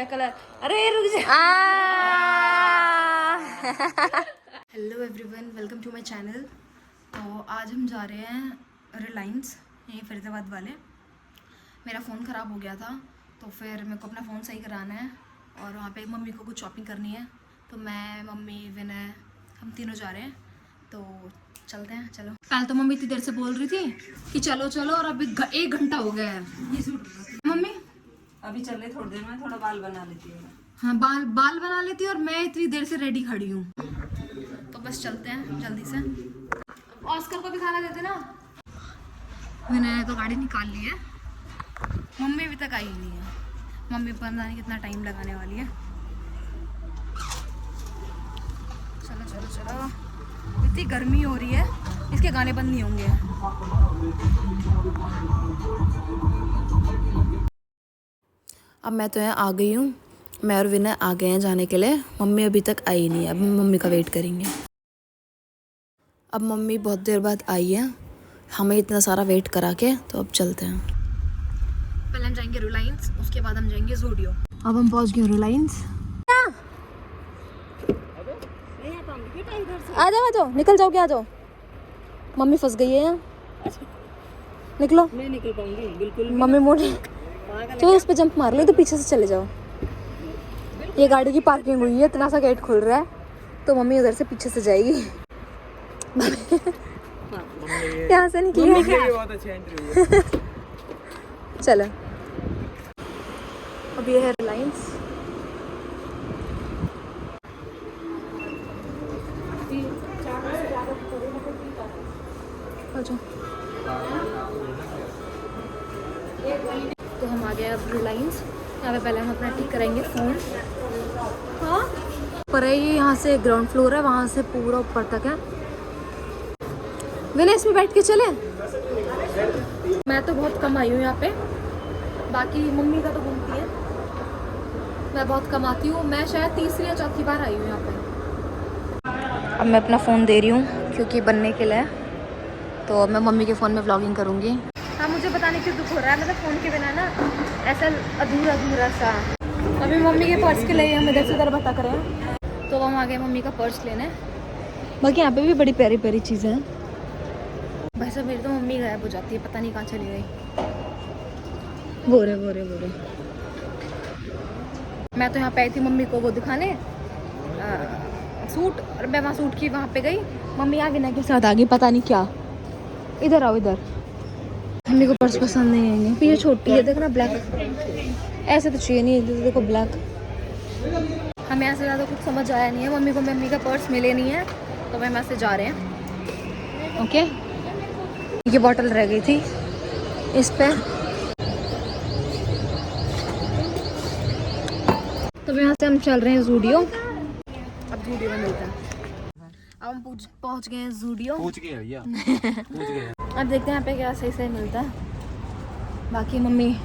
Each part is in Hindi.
मेरा कलर। अरे रुक जा। Hello everyone, welcome to my channel. तो आज हम जा रहे हैं रिलायंस, यहीं फरीदाबाद वाले। मेरा फ़ोन ख़राब हो गया था तो फिर मेरे को अपना फ़ोन सही कराना है और वहाँ पे मम्मी को कुछ शॉपिंग करनी है। तो मैं, मम्मी, विनय, हम तीनों जा रहे हैं। तो चलते हैं, चलो। पहले तो मम्मी इतनी देर से बोल रही थी कि चलो चलो, और अभी 1 घंटा हो गया है। ये सूट मम्मी अभी चल रही, थोड़ी देर में थोड़ा बाल बना लेती हूँ। हाँ, बाल बना लेती है और मैं इतनी देर से रेडी खड़ी हूँ। तो बस चलते हैं जल्दी से। ऑस्कर को भी खाना देते ना। मैंने तो गाड़ी निकाल ली है, मम्मी अभी तक आई नहीं है। मम्मी पता नहीं कितना टाइम लगाने वाली है। चलो चलो चलो, इतनी गर्मी हो रही है, इसके गाने बंद नहीं होंगे। अब मैं तो यहाँ आ गई हूँ, मैं और विनय आ गए हैं जाने के लिए। मम्मी अभी तक आई नहीं है, अब मम्मी का वेट करेंगे। अब मम्मी बहुत देर बाद आई है, हमें इतना सारा वेट करा के, तो अब चलते हैं। पहले हम जाएंगे रिलायंस, उसके बाद हम जाएंगे ज़ूडियो। अब हम पहुँच गए रिलायंस। आ जाओ, निकल जाओगे, आ जाओ। मम्मी फंस गई है यहाँ, निकलो। मैं निकल पाऊंगी बिल्कुल। मम्मी मोड़ी तो उस पे जंप मार लो, तो पीछे से चले जाओ। ये गाड़ी की पार्किंग हुई है, इतना सा गेट खुल रहा है, तो मम्मी उधर से पीछे से जाएगी। यहाँ से निकली है। चलो, अब ये है रिलायंस। तो हम आ गए अब रिलायंस। यहाँ पे पहले हम अपना ठीक कराएंगे फ़ोन। हाँ, पर ये यहाँ से ग्राउंड फ्लोर है, वहाँ से पूरा ऊपर तक है। विनय, इसमें बैठ के चले। मैं तो बहुत कम आई हूँ यहाँ पे, बाकी मम्मी का तो घूमती है। मैं बहुत कम आती हूँ, मैं शायद तीसरी या चौथी बार आई हूँ यहाँ पे। अब मैं अपना फ़ोन दे रही हूँ क्योंकि बनने के लिए, तो अब मैं मम्मी के फ़ोन में व्लॉगिंग करूँगी। हाँ, मुझे पता नहीं क्यों दुख हो रहा है, मतलब फ़ोन के बिना ना ऐसा अधूरा अधूरा सा। अभी मम्मी के पर्स के लिए हम इधर से उधर बता करें, तो हम आ गए मम्मी का पर्स लेने। बाकी यहाँ पे भी बड़ी प्यारी प्यारी चीज़ें हैं। भाई साहब, मेरी तो मम्मी गायब हो जाती है, पता नहीं कहाँ चली गई। बोरे बोरे बोरे। मैं तो यहाँ पे आई थी मम्मी को वो दिखाने सूट, और मैं वहाँ सूट की वहाँ पे गई। मम्मी यहाँ विनय के साथ आ गई, पता नहीं क्या। इधर आओ, इधर। मम्मी को पर्स पसंद नहीं आएंगे, ये छोटी है, देखना ब्लैक। ऐसे तो चाहिए नहीं, देखो ब्लैक। हमें ऐसे ज़्यादा कुछ समझ आया नहीं है। मम्मी को मम्मी का पर्स मिले नहीं है, तो हम ऐसे जा रहे हैं। ओके, ये बॉटल रह गई थी इस पे। तो यहाँ से हम चल रहे हैं ज़ूडियो। अब ज़ूडियो में मिलता है। अब हम पहुँच गए हैं ज़ूडियो। पूछ गए भैया, पूछ गए। अब देखते हैं यहाँ पे क्या सही मिलता है। बाकी मम्मी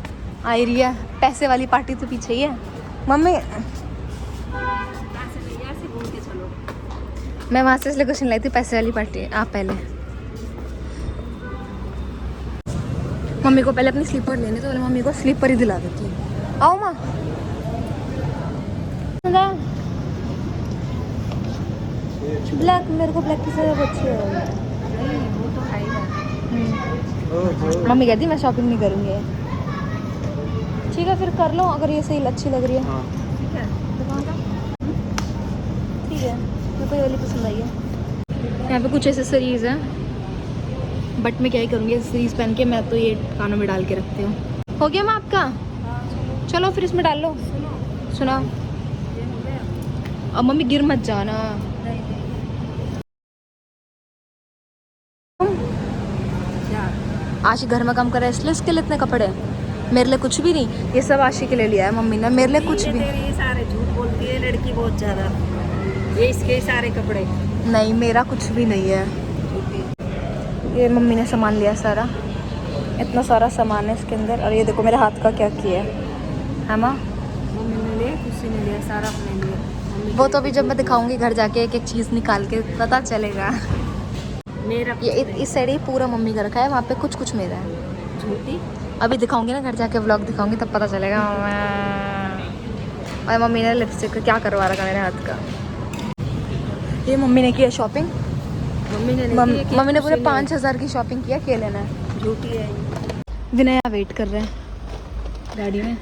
आई रही है, पैसे वाली पार्टी तो पीछे ही है। मम्मी, मैं वहाँ से इसलिए कुछ नहीं लाई थी, पैसे वाली पार्टी। आप पहले मम्मी को पहले अपनी स्लीपर लेने, तो मम्मी को स्लीपर ही दिला देती हूँ। आओ माँ, ब्लैक, मेरे को ब्लैक की सब अच्छी है। मम्मी कहती मैं शॉपिंग नहीं करूँगी। ठीक है, फिर कर लो, अगर ये सही अच्छी लग रही है। हाँ। ठीक है, मेरे को ये वाली पसंद आई है। यहाँ पे कुछ एसेसरीज हैं, बट मैं क्या ही करूँगी एसेसरीज पहन के। मैं तो ये कानों में डाल के रखती हूँ। हो गया माँ आपका? चलो फिर इसमें डाल लो। सुना, अब मम्मी गिर मत जाना। आशी घर में काम करे इसलिए इसके लिए इतने कपड़े। मेरे लिए कुछ भी नहीं, ये सब आशी के लिए लिया है मम्मी ने, मेरे लिए कुछ भी। ये सारे झूठ बोलती है लड़की बहुत ज्यादा। ये इसके सारे कपड़े नहीं, मेरा कुछ भी नहीं है। ये मम्मी ने सामान लिया सारा, इतना सारा सामान है इसके अंदर। और ये देखो मेरे हाथ का क्या किया है माँ। मम्मी ने लिया, किसी ने लिया, सारा अपने लिए। वो तो अभी जब मैं दिखाऊंगी घर जाके एक एक चीज़ निकाल के पता चलेगा। मेरा ये इस साइड ही पूरा मम्मी का रखा है, वहाँ पे कुछ कुछ मेरा है। झूठी अभी दिखाऊंगी ना, घर जाके व्लॉग दिखाऊंगी, तब पता चलेगा। और मम्मी ने लिपस्टिक का क्या करवा रखा मेरे हाथ का। ये मम्मी ने किया शॉपिंग। मम्मी ने पूरे 5,000 की शॉपिंग किया। क्या लेना है? झूठी है। विनय वेट कर रहे हैं गाड़ी में।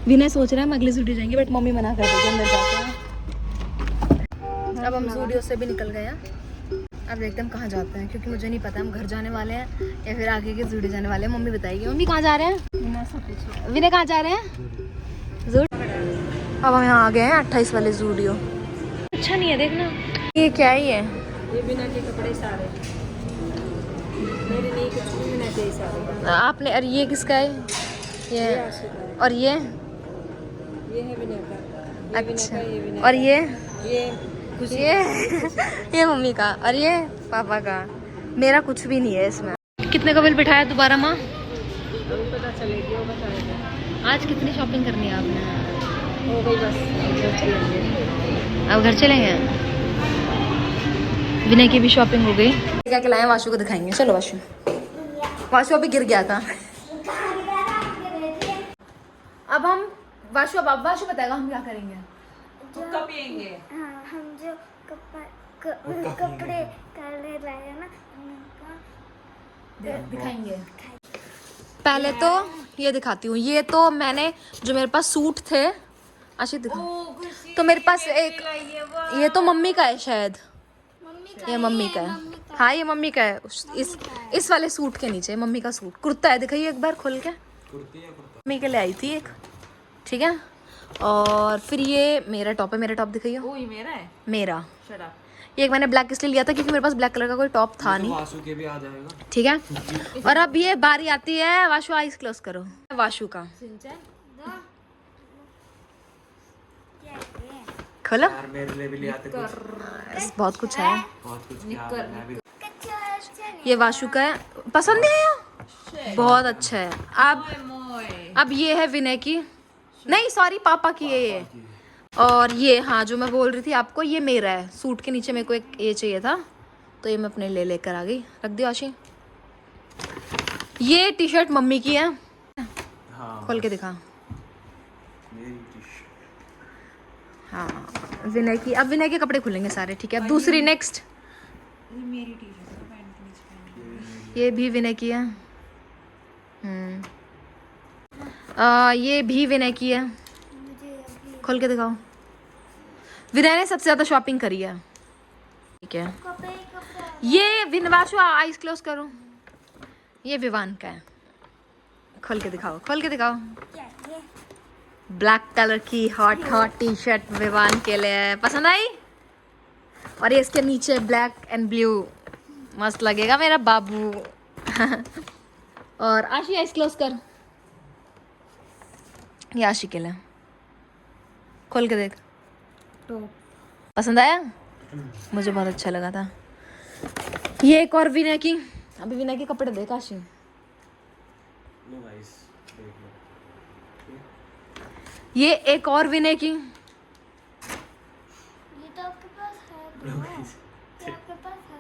विनय सोच रहा है हम अगले जूडियो जाएंगे, बट मम्मी मना कर देगी अंदर जाते हैं। अब हम जूडियो से भी निकल गए हैं। अब देखते हैं हम कहाँ जाते हैं, क्योंकि मुझे नहीं पता हम घर जाने वाले हैं या फिर आगे के जूडियो जाने वाले हैं। मम्मी बताएगी। मम्मी कहाँ जा रहे हैं? विनय कहाँ जा रहे हैं? जूडियो। अब हम यहाँ आ गए हैं 28 वाले जूडियो। अच्छा नहीं है, देखना ये क्या है। ये बिना के कपड़े सारे मेरे नहीं, कुछ भी बिना के सारे आपने। और ये किसका है? ये और ये है बिना का। अच्छा। ये बिना और ये कुछ ये मम्मी का और ये पापा का। मेरा कुछ भी नहीं है इसमें। कितने का बिल बिठाया दोबारा माँ? अभी पता चलेगी, वो बताएगा। आज कितनी शॉपिंग करनी है आपने? हो गई बस। अब घर चलेंगे। विनय की भी शॉपिंग हो गई। क्या खिलाएं? वाशु को दिखाएंगे। चलो वाशु। वाशु अभी गिर गया था। अब हम वाशु बताएगा हम क्या करेंगे। हुक्का पिएंगे। हाँ, हम जो कपड़े काले लाए ना उनका दिखाएंगे। पहले तो ये दिखाती हूँ। ये तो मैंने जो मेरे पास सूट थे आशिक दिखा। तो मेरे पास एक ये तो मम्मी का है शायद। ये मम्मी का है। हाँ ये मम्मी का है। इस वाले सूट के नीचे मम्मी का सूट कुर्ता है। दिखाइए एक बार खोल के। मम्मी के लिए आई थी एक। ठीक है। और फिर ये मेरा टॉप है। मेरा टॉप दिखाइए। वो ही मेरा है। मेरा Shut up. ये एक मैंने ब्लैक इसलिए लिया था क्योंकि मेरे पास ब्लैक कलर का कोई टॉप था नहीं। वासु के भी आ जाएगा। ठीक है। और अब ये बारी आती है वाशु। आइज क्लोज करो। वाशु का खोलो। यार मेरे लिए भी ले आते कुछ। बहुत कुछ है। बहुत कुछ क्या मैं भी। ये वाशु का है। पसंद नहीं आया? बहुत अच्छा है। अब ये है विनय की। नहीं सॉरी पापा की है ये। और ये हाँ जो मैं बोल रही थी आपको, ये मेरा है। सूट के नीचे मेरे को एक ये चाहिए था तो ये मैं अपने लेकर आ गई। रख दियो आशी। ये टी शर्ट मम्मी की है। हाँ खोल के दिखा। मेरी टी-शर्ट। हाँ विनय की। अब विनय के कपड़े खुलेंगे सारे। ठीक है। अब दूसरी नेक्स्ट। ये मेरी टी-शर्ट है, पैंट के नीचे पहन ये भी विनय की है। ये भी विनय की है। खोल के दिखाओ। विनय ने सबसे ज्यादा शॉपिंग करी है। ठीक है। ये विनवाशु आइज क्लोज करो। ये विवान का है। खोल के दिखाओ। खोल के दिखाओ। ब्लैक कलर की हॉट टी शर्ट विवान के लिए। पसंद आई? और ये इसके नीचे ब्लैक एंड ब्लू मस्त लगेगा मेरा बाबू। और आशी आइज क्लोज कर। ये आशी के लिए। खोल के देख। पसंद आया? मुझे बहुत अच्छा लगा था। ये एक और विनय की। अभी विनय के कपड़े देख आशी। लो गाइस देख लो। ये एक और विनय की। ये तो आपके पास है। ये आपके पास है।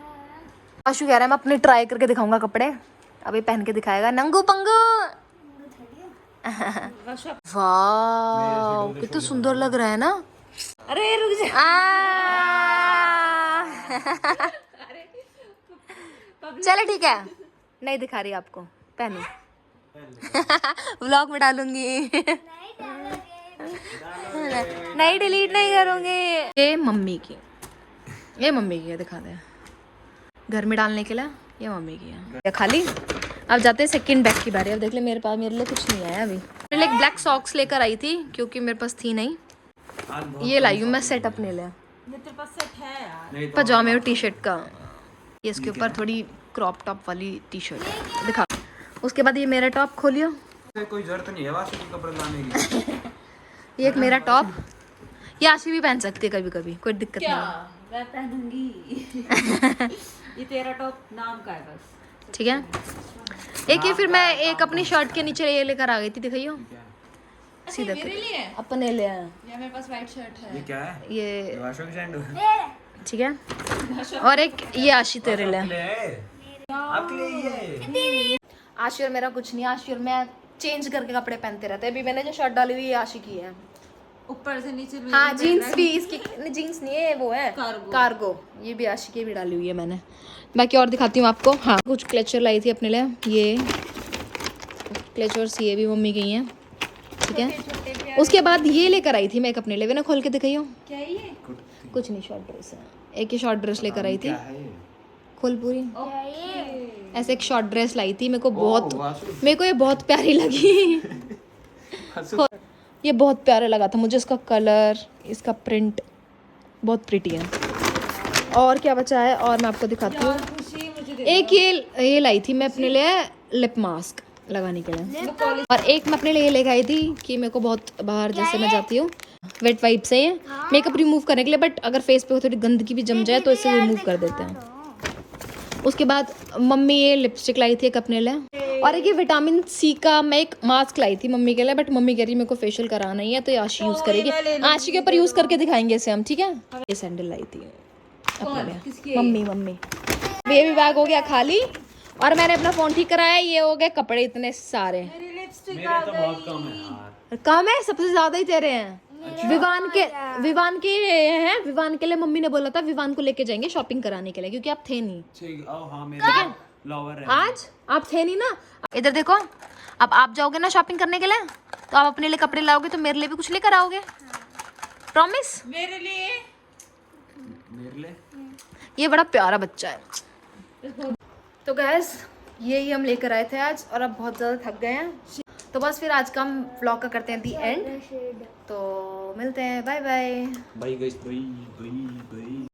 आशु कह रहा है मैं अपने ट्राई करके दिखाऊंगा कपड़े। अभी पहन के दिखाएगा। नंगू पंगू। वाह कितना सुंदर लग रहा है ना। अरे रुक जा। चले ठीक है। नहीं दिखा रही आपको। पहनो। व्लॉग में डालूंगी। नहीं डिलीट नहीं करूंगी। ये मम्मी की। ये मम्मी की है। दिखा दे घर में डालने के लिए। ये मम्मी की है खाली। अब जाते हैं सेकंड बैग की बारी। अब देख ले मेरे पास मेरे लिए कुछ नहीं आया अभी। मेरे लिए एक ब्लैक सॉक्स लेकर आई थी क्योंकि मेरे पास थी नहीं। ये लाई हूँ मैं सेट अपने लिए। तेरे पास सेट है यार। नहीं तो पजामे और टी शर्ट का। ये इसके ऊपर थोड़ी क्रॉप टॉप वाली टी शर्ट दिखा। उसके बाद ये मेरा टॉप खोलियो। कोई जरूरत नहीं है वासु के कपड़े लाने की। ये एक मेरा टॉप। ये आशी भी पहन सकती है कभी कभी। कोई दिक्कत नहीं है। मैं पहनूंगी। ये तेरा टॉप नाम का है बस। ठीक है। एक ये फिर मैं एक अपनी शर्ट के नीचे ये लेकर आ गई थी। दिखाइयो सीधा अपने लिए। ये मेरे पास वाइट शर्ट है। ये क्या है? ये वासु की सैंडल। ठीक है। और एक ये आशी तेरे लिए। आपके लिए ये। आशी और मेरा कुछ नहीं। आशी और मैं चेंज करके कपड़े पहनते रहते हैं। अभी मैंने जो शर्ट डाली हुई है आशी की है। ऊपर से नीचे में हाँ जीन्स भी इसकी, जीन्स नहीं है वो है कार्गो। ये भी आशी की भी डाली हुई है मैंने। बाकी और दिखाती हूँ आपको। हाँ कुछ क्लेचर लाई थी अपने लिए, ये क्लेचर्स ये भी मम्मी की हैं, ठीक है। उसके बाद ये लेकर आई थी मैं एक अपने लिए, ना खोल के दिखाई हो। क्या है ये? कुछ नहीं, शॉर्ट ड्रेस है। एक ये शॉर्ट ड्रेस लेकर आई थी, क्या है ये? खोल पूरी। क्या ये? ऐसे एक शॉर्ट ड्रेस लाई थी, मेरे को बहुत, वासु। मेरे को ये बहुत प्यारी लगी। वासु। ये बहुत प्यारा लगा था मुझे, इसका कलर, इसका प्रिंट बहुत प्रिटी है। और क्या बचा है और मैं आपको दिखाती हूँ। खुशी मुझे दे एक ये लाई थी मैं अपने लिए लिप मास्क लगाने के लिए, और एक मैं अपने लिए ये लेके आई थी कि मेरे को बहुत बाहर जैसे मैं जाती हूँ वेट वाइप से मेकअप रिमूव करने के लिए, बट अगर फेस पे थोड़ी गंदगी भी जम जाए तो इसे रिमूव कर देते हैं। उसके बाद मम्मी ये लिपस्टिक लाई थी एक अपने लिए, और एक ये विटामिन सी का मैं एक मास्क लाई थी मम्मी के लिए, बट मम्मी कह रही मेरे को फेशियल कराना ही है तो ये आशी यूज करेगी। आशी के ऊपर यूज करके दिखाएंगे इसे हम, ठीक है। ये सैंडल लाई थी अपने लिए, मम्मी। बेबी बैग हो गया खाली, और मैंने अपना फोन ठीक कराया। ये हो गए कपड़े इतने सारे, मेरी लिपस्टिक मेरे तो बहुत कम है यार। कम है, सबसे ज्यादा ही तेरे हैं। विवान के हैं, विवान के लिए मम्मी ने बोला था विवान को लेके जाएंगे शॉपिंग कराने के लिए, क्योंकि आप थे नहीं ठीक है। हाँ मेरे लवर है। आज, आप थे नहीं ना। इधर देखो, अब आप जाओगे ना शॉपिंग करने के लिए तो आप अपने लिए कपड़े लाओगे तो मेरे लिए भी कुछ लेकर आओगे, प्रॉमिस। मेरे लिए मेरे लिए ये बड़ा प्यारा बच्चा है। तो गैस यही हम लेकर आए थे आज, और अब बहुत ज़्यादा थक गए हैं, तो बस फिर आज का हम व्लॉग का करते हैं दी एंड। तो मिलते हैं, बाय बाय। भाई गाइस, भाई।